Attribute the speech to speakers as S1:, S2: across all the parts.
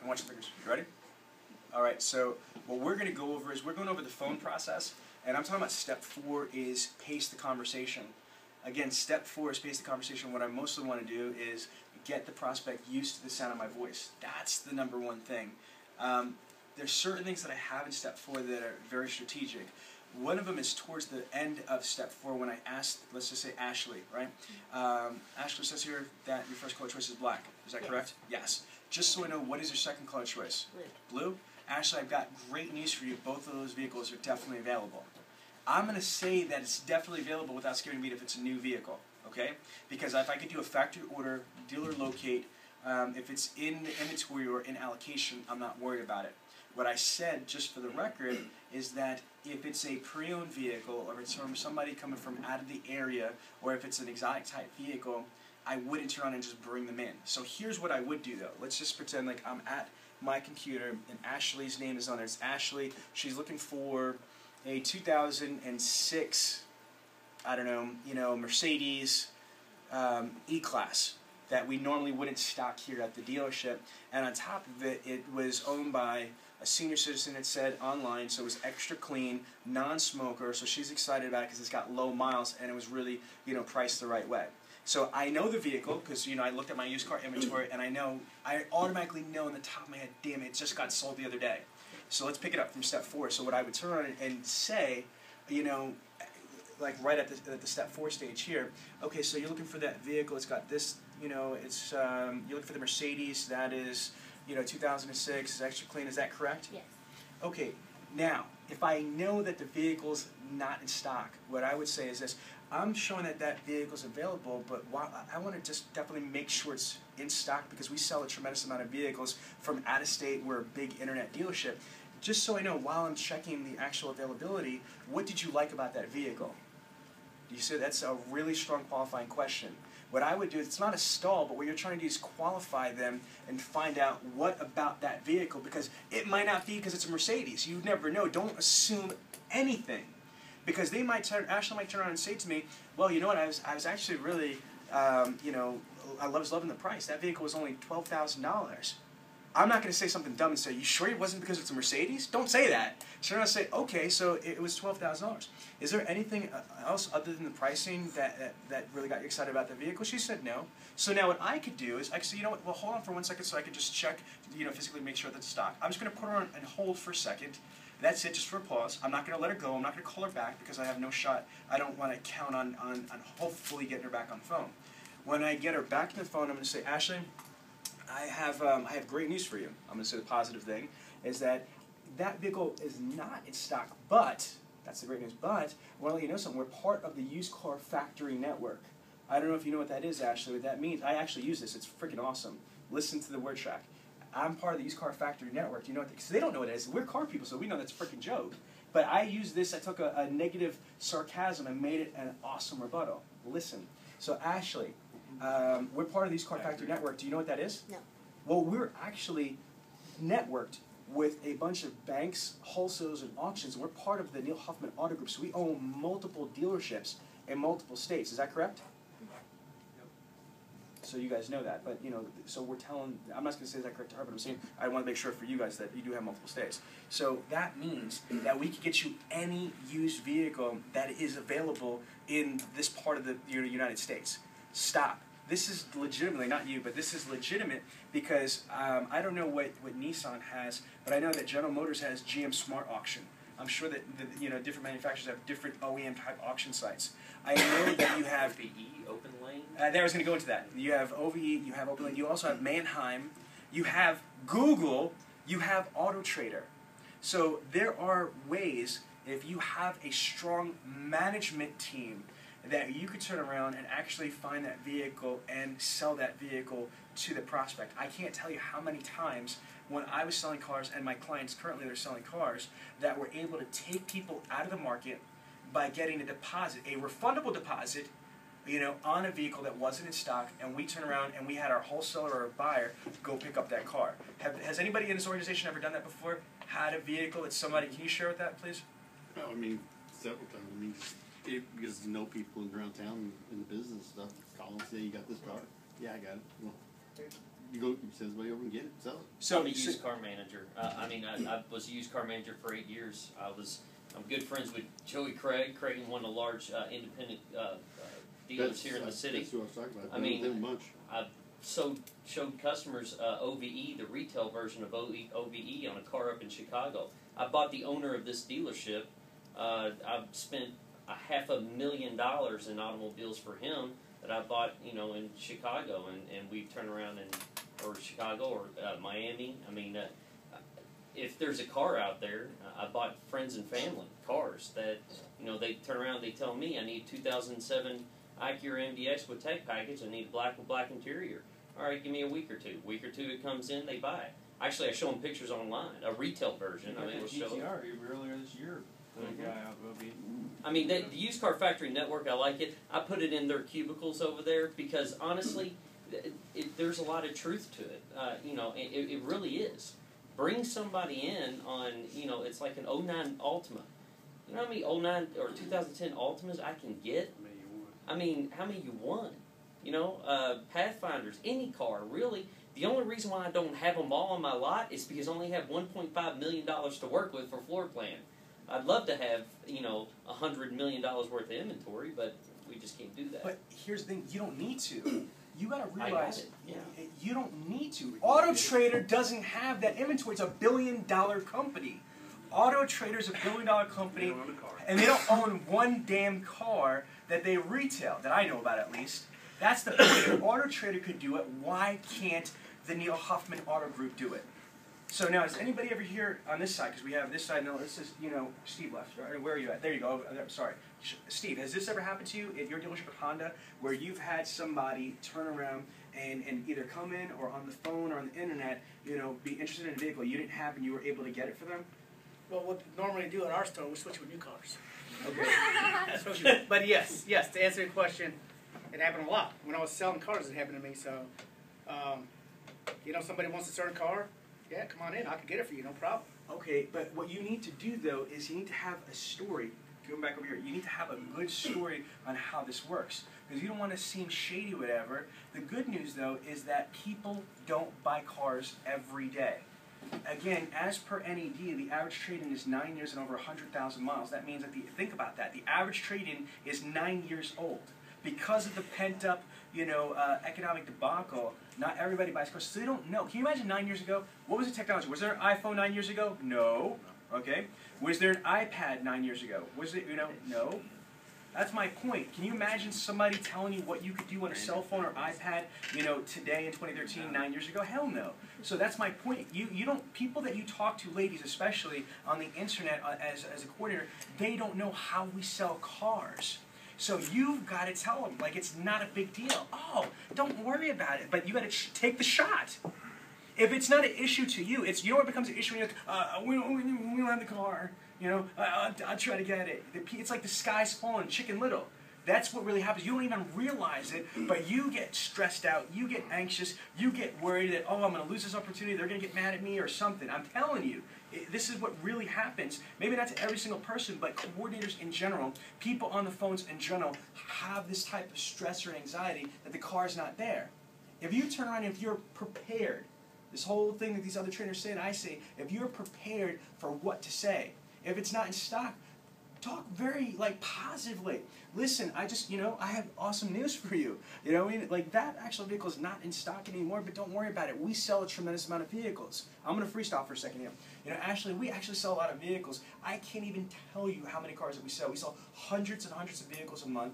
S1: And watch the fingers. You ready? All right, so what we're going to go over is we're going over the phone process, and I'm talking about step 4 is pace the conversation. Again, step 4 is pace the conversation. What I mostly want to do is get the prospect used to the sound of my voice. That's the number one thing. There's certain things that I have in step 4 that are very strategic. One of them is towards the end of step 4 when I asked, let's just say Ashley, right? Ashley says here that your first color choice is black. Is that correct? Yes. Just so I know, what is your second color choice? Blue. Blue? Ashley, I've got great news for you. Both of those vehicles are definitely available. I'm going to say that it's definitely available without skipping a beat if it's a new vehicle, okay? Because if I could do a factory order, dealer locate, if it's in the inventory or in allocation, I'm not worried about it. What I said, just for the record, is that if it's a pre-owned vehicle, or it's from somebody coming from out of the area, or if it's an exotic type vehicle, I wouldn't turn on and just bring them in. So here's what I would do though. Let's just pretend like I'm at my computer and Ashley's name is on there. It's Ashley. She's looking for a 2006, I don't know, Mercedes E-Class that we normally wouldn't stock here at the dealership. And on top of it, it was owned by a senior citizen, it said online, so it was extra clean, non-smoker, so she's excited about it because it's got low miles and it was really, priced the right way. So I know the vehicle because, I looked at my used car inventory and I automatically know in the top of my head, damn it just got sold the other day. So let's pick it up from step 4. So what I would turn on and say, like right at the step 4 stage here, okay, so you're looking for that vehicle, it's got this, it's, you're looking for the Mercedes, that is, 2006, is extra clean, is that correct?
S2: Yes.
S1: Okay, now, if I know that the vehicle's not in stock, what I would say is this, I'm showing that that vehicle's available, but I want to just definitely make sure it's in stock because we sell a tremendous amount of vehicles from out of state. We're a big internet dealership. Just so I know, while I'm checking the actual availability, what did you like about that vehicle? You see, that's a really strong qualifying question. What I would do, it's not a stall, but what you're trying to do is qualify them and find out what about that vehicle, because it might not be because it's a Mercedes. You never know. Don't assume anything. Because they might Ashley might turn around and say to me, well, you know what, I was actually really, I was loving the price. That vehicle was only $12,000. I'm not going to say something dumb and say, you sure it wasn't because it's a Mercedes? Don't say that. So I'm going to say, okay, so it was $12,000. Is there anything else other than the pricing that really got you excited about the vehicle? She said no. So now what I could do is, actually, you know what, well, hold on for 1 second so I could just check, physically make sure that's stock. I'm just going to put her on and hold for a second. That's it, just for a pause. I'm not going to let her go. I'm not going to call her back because I have no shot. I don't want to count on hopefully getting her back on the phone. When I get her back to the phone, I'm going to say, Ashley, I have great news for you. I'm going to say the positive thing is that vehicle is not in stock, but, that's the great news, but I want to let you know something. We're part of the used car factory network. I don't know if you know what that is, Ashley, what that means. I actually use this. It's freaking awesome. Listen to the word track. I'm part of the used car factory network. You know what? Because they don't know what it is. We're car people, so we know that's a freaking joke. But I use this. I took a negative sarcasm and made it an awesome rebuttal. Listen. So Ashley, we're part of the used car factory network. Do you know what that is?
S2: No.
S1: Well, we're actually networked with a bunch of banks, wholesalers, and auctions. We're part of the Neil Huffman Auto Group, so we own multiple dealerships in multiple states. Is that correct? So you guys know that, but so we're telling, I'm not going to say that correct to her, but I'm saying I want to make sure for you guys that you do have multiple states. So that means that we can get you any used vehicle that is available in this part of the United States. Stop. This is legitimately, not you, but this is legitimate because I don't know what Nissan has, but I know that General Motors has GM Smart Auction. I'm sure that different manufacturers have different OEM type auction sites. I know that you have
S3: OVE, Open Lane.
S1: I was going to go into that. You have OVE, you have Open Lane, you also have Manheim, you have Google, you have Auto Trader. So there are ways, if you have a strong management team, that you could turn around and actually find that vehicle and sell that vehicle to the prospect. I can't tell you how many times when I was selling cars, and my clients currently they're selling cars, that were able to take people out of the market by getting a deposit, a refundable deposit, on a vehicle that wasn't in stock, and we turn around and we had our wholesaler or buyer go pick up that car. Has anybody in this organization ever done that before? Had a vehicle that somebody, can you share with that, please?
S4: No, several times. Because you know people around town in the business stuff, call and say, you got this product? Yeah, I got it. Well, You go, you send somebody over and get it, sell it.
S2: So I'm a used car manager. I was a used car manager for 8 years. I'm good friends with Joey Craig. Craig is one of the large independent dealers here in the city.
S4: That's who I was talking about.
S2: I mean,
S4: much.
S2: I've showed customers OVE, the retail version of OVE on a car up in Chicago. I bought the owner of this dealership. I've spent $500,000 in automobiles for him that I bought, in Chicago, and we turn around or Chicago or Miami. I mean, if there's a car out there, I bought friends and family cars that, they turn around, they tell me I need 2007 Acura MDX with tech package. I need black with black interior. All right, give me a week or two. Week or two, it comes in, they buy it. Actually, I show them pictures online, a retail version. I mean, we'll show them.
S3: Earlier this year. The guy out will be.
S2: I mean, the Used Car Factory Network, I like it. I put it in their cubicles over there because, honestly, there's a lot of truth to it. It really is. Bring somebody in on, it's like an 09 Altima. You know how many 09 or 2010 Altimas I can get? I mean, how many you want? Pathfinders, any car, really. The only reason why I don't have them all on my lot is because I only have $1.5 million to work with for floor plan. I'd love to have, $100 million worth of inventory, but we just can't do that.
S1: But here's the thing, you don't need to. You gotta realize, you don't need to. Auto Trader doesn't have that inventory. It's a $1 billion company. Auto Trader's a $1 billion company, and they don't own one damn car that they retail, that I know about at least. That's the point. If Auto Trader could do it, why can't the Neil Huffman Auto Group do it? So now, is anybody ever here on this side? Because we have this side. No, this is, Steve left. Right? Where are you at? There you go. I'm sorry. Steve, has this ever happened to you at your dealership at Honda where you've had somebody turn around and either come in or on the phone or on the internet, be interested in a vehicle you didn't have and you were able to get it for them?
S5: Well, what we normally do at our store, we switch with new cars.
S1: Okay.
S5: That's what we do. But yes, to answer your question, it happened a lot. When I was selling cars, it happened to me. So, somebody wants a certain car, yeah, come on in. I can get it for you, no problem.
S1: Okay, but what you need to do, though, is you need to have a story. Going back over here, you need to have a good story on how this works. Because you don't want to seem shady or whatever. The good news, though, is that people don't buy cars every day. Again, as per NED, the average trade-in is 9 years and over 100,000 miles. That means that think about that. The average trade-in is 9 years old. Because of the pent-up, economic debacle, not everybody buys cars. So they don't know. Can you imagine 9 years ago? What was the technology? Was there an iPhone 9 years ago? No. Okay. Was there an iPad 9 years ago? Was it, no. That's my point. Can you imagine somebody telling you what you could do on a cell phone or iPad, today in 2013, 9 years ago? Hell no. So that's my point. You don't, people that you talk to, ladies especially, on the internet as a coordinator, they don't know how we sell cars. So you've got to tell them, it's not a big deal. Oh, don't worry about it, but you got to take the shot. If it's not an issue to you, it's, what becomes an issue when you're like, we don't have the car, I'll try to get it. It's like the sky's falling, Chicken Little. That's what really happens. You don't even realize it, but you get stressed out, you get anxious, you get worried that, I'm going to lose this opportunity, they're going to get mad at me or something. I'm telling you, this is what really happens. Maybe not to every single person, but coordinators in general, people on the phones in general, have this type of stress or anxiety that the car's not there. If you turn around and if you're prepared, this whole thing that these other trainers say and I say, if you're prepared for what to say, if it's not in stock, talk very, positively. Listen, I have awesome news for you. That actual vehicle is not in stock anymore, but don't worry about it. We sell a tremendous amount of vehicles. I'm going to freestyle for a second here. Ashley, we actually sell a lot of vehicles. I can't even tell you how many cars that we sell. We sell hundreds and hundreds of vehicles a month.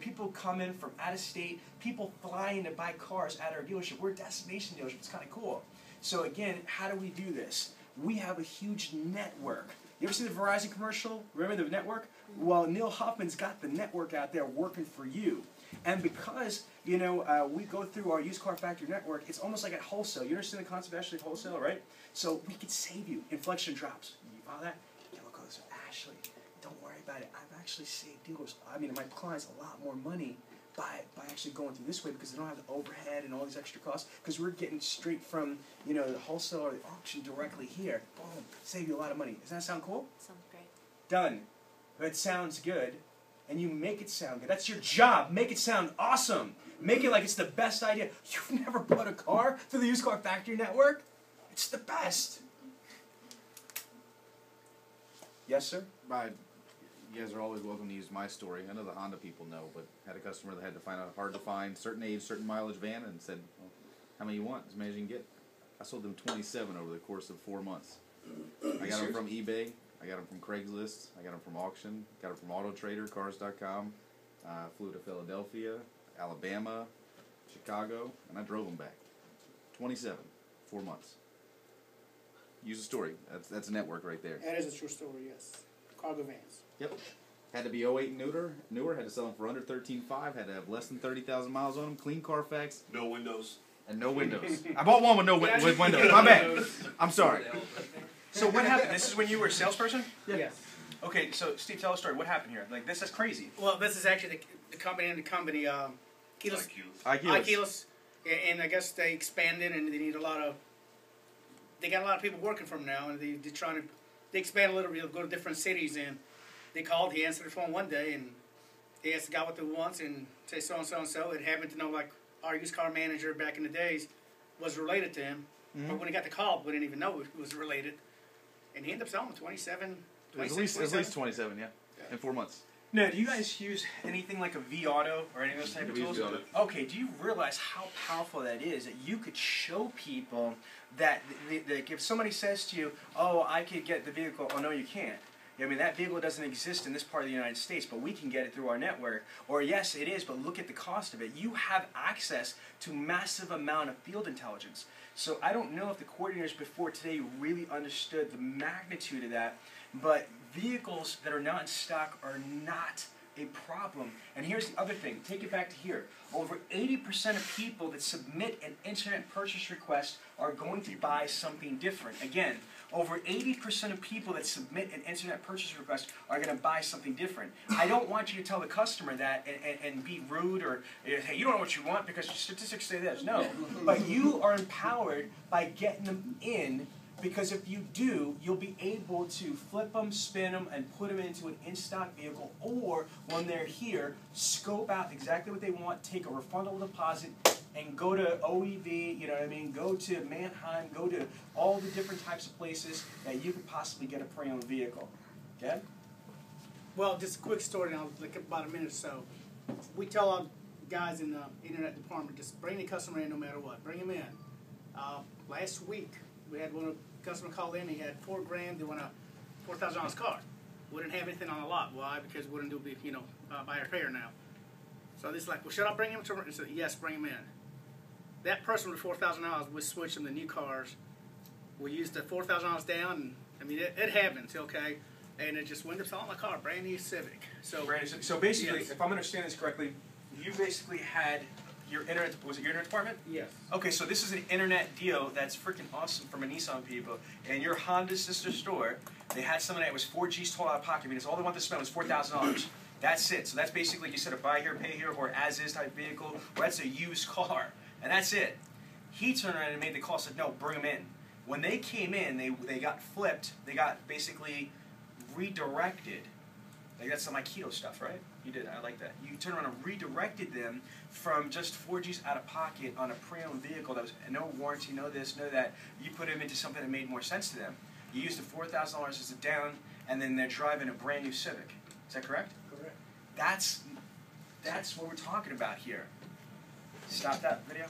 S1: People come in from out of state. People fly in to buy cars at our dealership. We're a destination dealership. It's kind of cool. So again, how do we do this? We have a huge network. You ever see the Verizon commercial? Remember the network? Well, Neil Huffman's got the network out there working for you. And because, we go through our used car factory network, it's almost like at wholesale. You understand the concept actually of wholesale, right? So we could save you. Inflection drops. You follow that? Yellow goes, Ashley, don't worry about it. I've actually saved dealers. My clients a lot more money by actually going through this way because they don't have the overhead and all these extra costs because we're getting straight from, the wholesale or the auction directly here. Boom. Save you a lot of money. Does that sound cool?
S6: Sounds great.
S1: Done. It sounds good. and you make it sound good. That's your job. Make it sound awesome. Make it like it's the best idea. You've never bought a car through the used car factory network? It's the best. Yes, sir?
S6: You guys are always welcome to use my story. I know the Honda people know, but had a customer that had to find a hard to find, certain age, certain mileage van, and said, well, how many you want? As many as you can get. I sold them 27 over the course of 4 months. I got them from eBay. I got them from Craigslist. I got them from auction. Got them from Auto Trader, Cars.com. Flew to Philadelphia, Alabama, Chicago, and I drove them back. 27, 4 months. Use a story. That's a network right there.
S5: That is a true story, yes. Cargo vans.
S6: Yep. Had to be 08 and newer. Had to sell them for under $13,500. Had to have less than 30,000 miles on them. Clean Carfax.
S4: No windows.
S6: And no windows. I bought one with no with windows. My bad. I'm sorry.
S1: So what happened? This is when you were a salesperson?
S5: Yes.
S1: Okay, so Steve, tell a story. What happened here? Like, this is crazy.
S5: Well, this is actually the company, Kilos.
S6: IQs.
S5: Kilos. And I guess they expanded and they need they got a lot of people working for them now, and they're trying to, they expand a little bit, go to different cities, and they called, he answered the phone one day, and they asked the guy what they wants, and say so and so and so. It happened to know, like, our used car manager back in the days was related to him, but when he got the call, we didn't even know it was related. And he ended up selling 27, 26,
S6: At least 27, yeah. In 4 months.
S1: No, do you guys use anything like a V-Auto or any of those type of
S6: We use
S1: tools?
S6: V-Auto.
S1: Okay, do you realize how powerful that is? That you could show people that if somebody says to you, oh, I could get the vehicle, oh, no, you can't. I mean, that vehicle doesn't exist in this part of the United States, but we can get it through our network. Or, yes, it is, but look at the cost of it. You have access to massive amount of field intelligence. So I don't know if the coordinators before today really understood the magnitude of that, but vehicles that are not in stock are not a problem. And here's the other thing. Take it back to here. Over 80% of people that submit an internet purchase request are going to buy something different. Again, over 80% of people that submit an internet purchase request are going to buy something different. I don't want you to tell the customer that and be rude or, hey, you don't know what you want because your statistics say this. No. But you are empowered by getting them in, because if you do, you'll be able to flip them, spin them, and put them into an in-stock vehicle, or when they're here, scope out exactly what they want, take a refundable deposit, and go to OEV, you know what I mean, go to Mannheim, go to all the different types of places that you could possibly get a pre-owned vehicle. Okay?
S5: Well, just a quick story now, like about a minute or so. We tell our guys in the internet department, just bring the customer in no matter what. Bring him in. Last week, we had one customer call in, he had $4,000, they want a $4,000 car. We didn't have anything on the lot. Why? Because we didn't do, buy a repair now. So this is like, well, should I bring him to? He said, yes, bring him in. That person with $4,000, we switched them to new cars. We used the $4,000 down, and I mean, it happens, okay? And it just wound up selling my car, brand new Civic. So
S1: basically,
S5: yes.
S1: if I'm understanding this correctly, you basically had your internet, was it your internet department?
S5: Yes.
S1: Okay, so this is an internet deal that's freaking awesome from a Nissan people. And your Honda sister store, they had something that was 4Gs total out of pocket. I mean, it's all they wanted to spend was $4,000. That's it. So that's basically, you said, a buy here, pay here, or as-is type vehicle, or that's a used car. And that's it. He turned around and made the call, said, no, bring them in. When they came in, they got flipped. They got basically redirected. Like, that's some Aikido stuff, right? You did. I like that. You turned around and redirected them from just 4Gs out of pocket on a pre-owned vehicle that was no warranty, no this, no that. You put them into something that made more sense to them. You used the $4,000 as a down, and then they're driving a brand new Civic. Is that correct?
S5: Correct.
S1: That's what we're talking about here. Stop that video.